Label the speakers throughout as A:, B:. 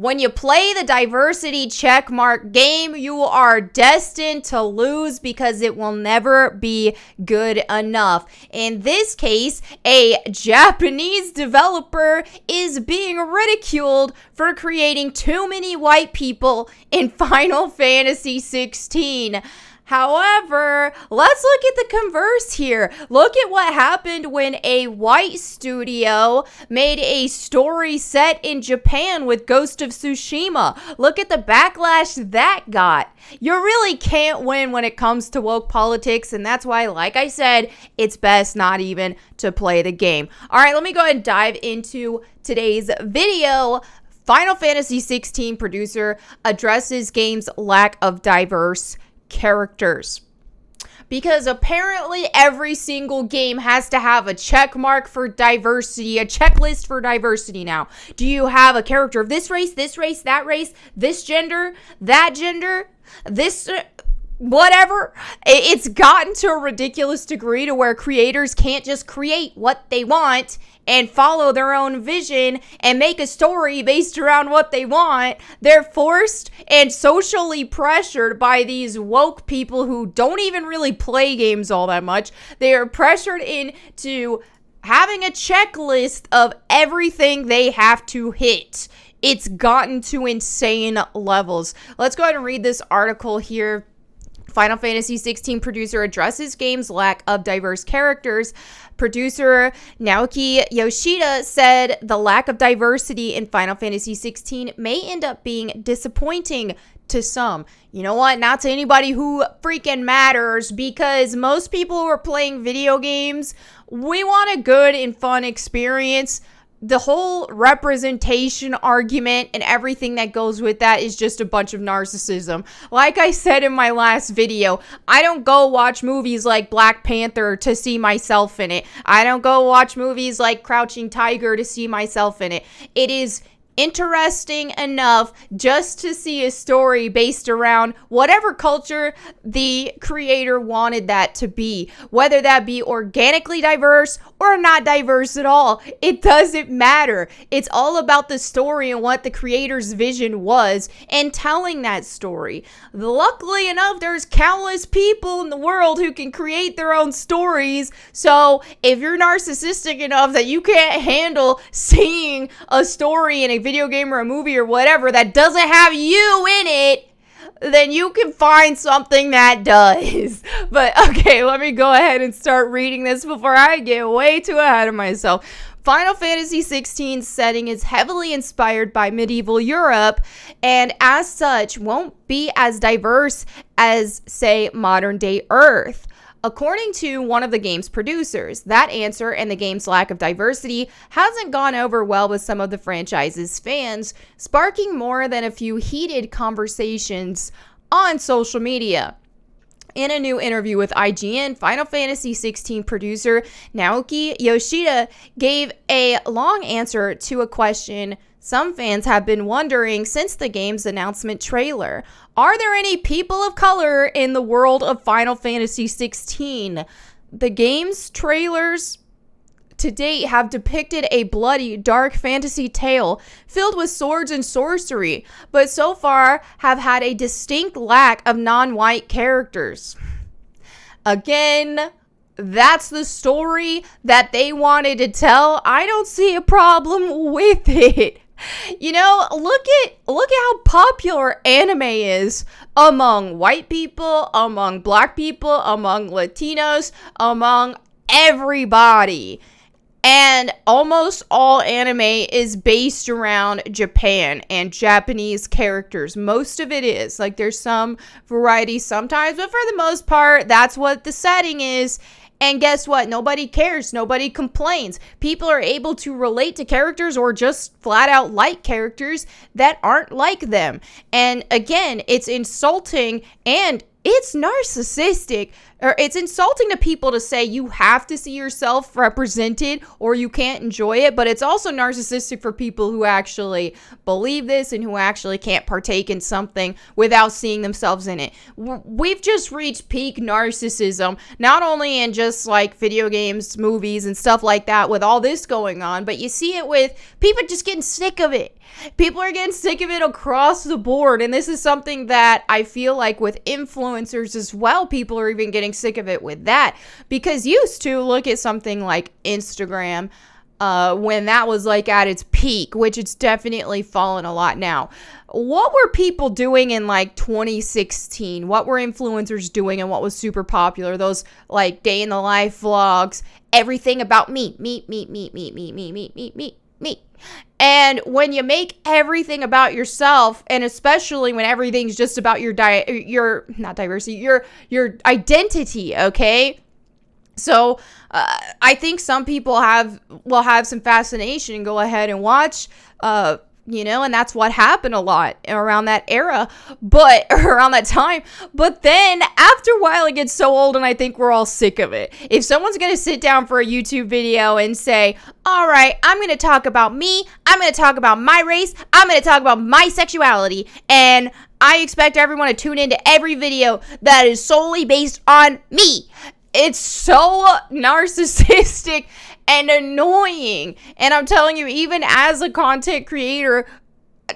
A: When you play the diversity checkmark game, you are destined to lose because it will never be good enough. In this case, a Japanese developer is being ridiculed for creating too many white people in Final Fantasy XVI. However, let's look at the converse here. Look at what happened when a white studio made a story set in Japan with Ghost of Tsushima. Look at the backlash that got. You really can't win when it comes to woke politics, and that's why, like I said, it's best not even to play the game. All right, let me go ahead and dive into today's video. Final Fantasy XVI producer addresses game's lack of diverse characters, because apparently every single game has to have a check mark for diversity, a checklist for diversity. Now, do you have a character of this race, that race, this gender, that gender, this whatever? It's gotten to a ridiculous degree to where creators can't just create what they want and follow their own vision and make a story based around what they want. They're forced and socially pressured by these woke people who don't even really play games all that much. They are pressured into having a checklist of everything they have to hit. It's gotten to insane levels. Let's go ahead and read this article here. Final Fantasy XVI producer addresses game's lack of diverse characters. Producer Naoki Yoshida said the lack of diversity in Final Fantasy XVI may end up being disappointing to some. You know what? Not to anybody who freaking matters, because most people who are playing video games, we want a good and fun experience. The whole representation argument and everything that goes with that is just a bunch of narcissism. Like I said in my last video, I don't go watch movies like Black Panther to see myself in it. I don't go watch movies like Crouching Tiger to see myself in it. It is interesting enough just to see a story based around whatever culture the creator wanted that to be, whether that be organically diverse or not diverse at all. It doesn't matter. It's all about the story and what the creator's vision was and telling that story. Luckily enough, there's countless people in the world who can create their own stories. So if you're narcissistic enough that you can't handle seeing a story in a video game or a movie or whatever that doesn't have you in it, then you can find something that does. But okay, let me go ahead and start reading this before I get way too ahead of myself. Final Fantasy XVI's setting is heavily inspired by medieval Europe, and as such won't be as diverse as, say, modern-day Earth. According to one of the game's producers, that answer and the game's lack of diversity hasn't gone over well with some of the franchise's fans, sparking more than a few heated conversations on social media. In a new interview with IGN, Final Fantasy XVI producer Naoki Yoshida gave a long answer to a question some fans have been wondering since the game's announcement trailer. Are there any people of color in the world of Final Fantasy XVI? The game's trailers to date have depicted a bloody, dark fantasy tale filled with swords and sorcery, but so far have had a distinct lack of non-white characters. Again, that's the story that they wanted to tell. I don't see a problem with it. You know, look at how popular anime is among white people, among black people, among Latinos, among everybody. And almost all anime is based around Japan and Japanese characters. Most of it is. Like, there's some variety sometimes, but for the most part, that's what the setting is. And guess what? Nobody cares. Nobody complains. People are able to relate to characters or just flat out like characters that aren't like them. And again, it's insulting and it's narcissistic or it's insulting to people to say you have to see yourself represented or you can't enjoy it, but it's also narcissistic for people who actually believe this and who actually can't partake in something without seeing themselves in it. We've just reached peak narcissism, not only in just like video games, movies, and stuff like that with all this going on, but you see it with people just getting sick of it. People are getting sick of it across the board, and this is something that I feel like with influencers as well, people are even getting sick of it with that, because used to look at something like Instagram when that was like at its peak, which it's definitely fallen a lot now. What were people doing in like 2016? What were influencers doing and what was super popular? Those like day in the life vlogs, everything about me. And when you make everything about yourself, and especially when everything's just about your identity, okay? So I think some people will have some fascination and go ahead and watch, and that's what happened a lot around that era, around that time. But then after a while, it gets so old, and I think we're all sick of it. If someone's going to sit down for a YouTube video and say, all right, I'm going to talk about me, I'm going to talk about my race, I'm going to talk about my sexuality, and I expect everyone to tune into every video that is solely based on me. It's so narcissistic and annoying. And I'm telling you, even as a content creator,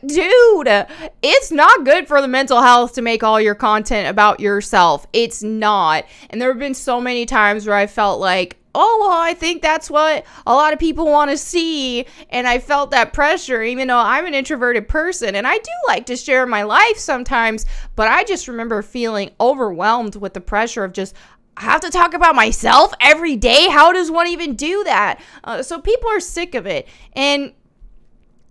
A: dude, it's not good for the mental health to make all your content about yourself. It's not. And there have been so many times where I felt like, oh, well, I think that's what a lot of people want to see. And I felt that pressure, even though I'm an introverted person. And I do like to share my life sometimes. But I just remember feeling overwhelmed with the pressure of just, I have to talk about myself every day. How does one even do that? So people are sick of it. And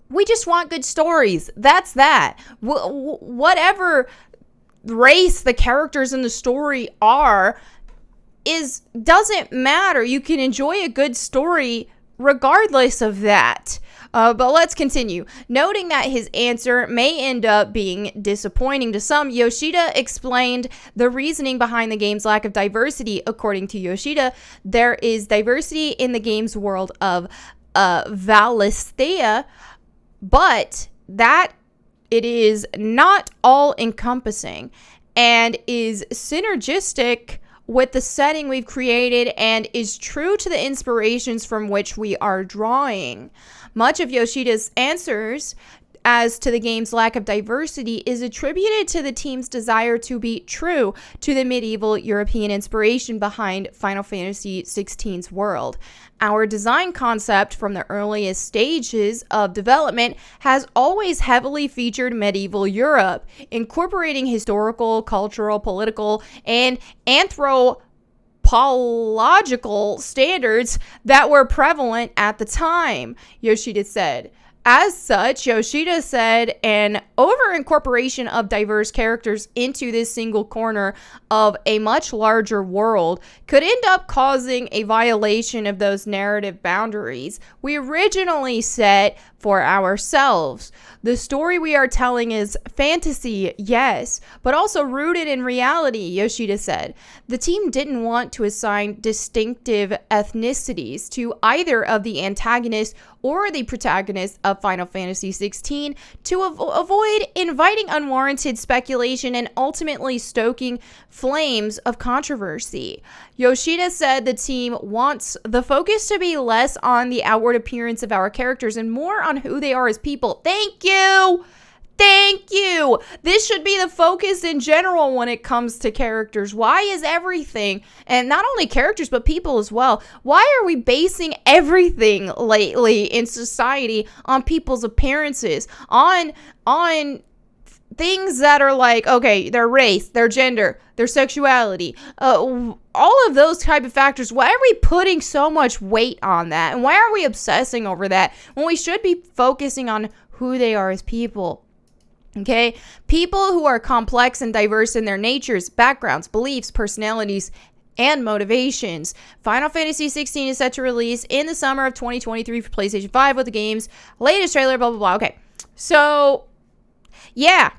A: we just want good stories. That's that. Whatever race the characters in the story are, doesn't matter. You can enjoy a good story regardless of that. But let's continue. Noting that his answer may end up being disappointing to some, Yoshida explained the reasoning behind the game's lack of diversity. According to Yoshida, there is diversity in the game's world of Valisthea, but that it is not all-encompassing and is synergistic with the setting we've created and is true to the inspirations from which we are drawing. Much of Yoshida's answers as to the game's lack of diversity is attributed to the team's desire to be true to the medieval European inspiration behind Final Fantasy XVI's world. Our design concept from the earliest stages of development has always heavily featured medieval Europe, incorporating historical, cultural, political, and anthropological standards that were prevalent at the time, Yoshida said. As such, Yoshida said an over-incorporation of diverse characters into this single corner of a much larger world could end up causing a violation of those narrative boundaries we originally set for ourselves. The story we are telling is fantasy, yes, but also rooted in reality, Yoshida said. The team didn't want to assign distinctive ethnicities to either of the antagonists or the protagonists of Final Fantasy XVI to avoid inviting unwarranted speculation and ultimately stoking flames of controversy. Yoshida said the team wants the focus to be less on the outward appearance of our characters and more on who they are as people. Thank you! Thank you! This should be the focus in general when it comes to characters. Why is everything, and not only characters, but people as well, why are we basing everything lately in society on people's appearances? On things that are like, okay, their race, their gender, their sexuality, all of those type of factors. Why are we putting so much weight on that? And why are we obsessing over that when we should be focusing on who they are as people? Okay, people who are complex and diverse in their natures, backgrounds, beliefs, personalities, and motivations. Final Fantasy XVI is set to release in the summer of 2023 for PlayStation 5 with the game's latest trailer, blah, blah, blah. Okay, so, yeah.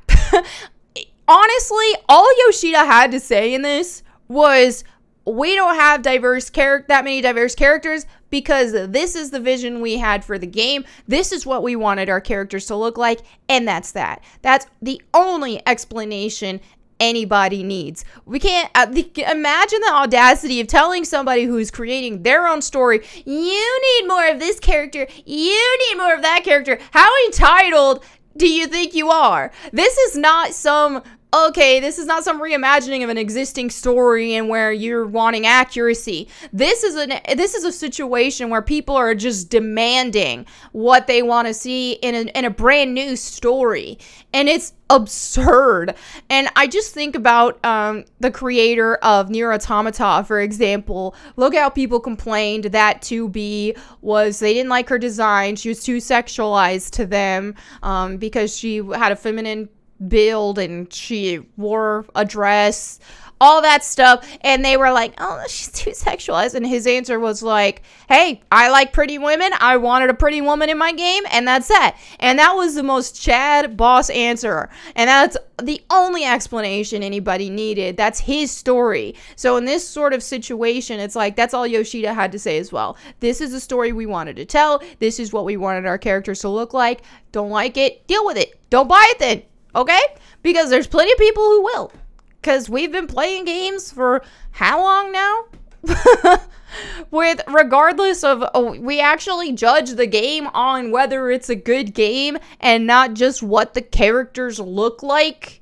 A: Honestly, all Yoshida had to say in this was we don't have that many diverse characters because this is the vision we had for the game. This is what we wanted our characters to look like, and that's that. That's the only explanation anybody needs. We can't imagine the audacity of telling somebody who's creating their own story, you need more of this character, you need more of that character. How entitled do you think you are? This is not some reimagining of an existing story and where you're wanting accuracy. This is a situation where people are just demanding what they want to see in a brand new story, and it's absurd. And I just think about the creator of Nier Automata, for example. Look how people complained that 2B they didn't like her design. She was too sexualized to them because she had a feminine build and she wore a dress, all that stuff, and they were like, oh, she's too sexualized. And his answer was like, hey, I like pretty women, I wanted a pretty woman in my game, and that's that. And that was the most Chad boss answer, and that's the only explanation anybody needed. That's his story. So in this sort of situation, it's like, that's all Yoshida had to say as well. This is the story we wanted to tell, this is what we wanted our characters to look like. Don't like it, deal with it, don't buy it then. Okay? Because there's plenty of people who will. Because we've been playing games for how long now? Regardless of, we actually judge the game on whether it's a good game and not just what the characters look like.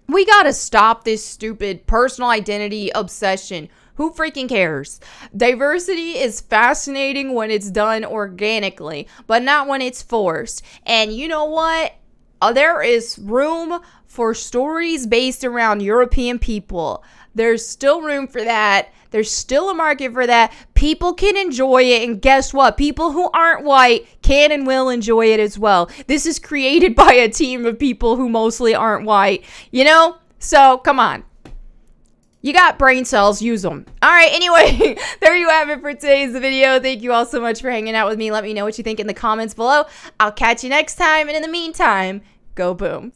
A: We gotta stop this stupid personal identity obsession. Who freaking cares? Diversity is fascinating when it's done organically, but not when it's forced. And you know what? There is room for stories based around European people. There's still room for that. There's still a market for that. People can enjoy it, and guess what? People who aren't white can and will enjoy it as well. This is created by a team of people who mostly aren't white, you know? So, come on. You got brain cells, use them. All right, anyway, there you have it for today's video. Thank you all so much for hanging out with me. Let me know what you think in the comments below. I'll catch you next time, and in the meantime, go boom.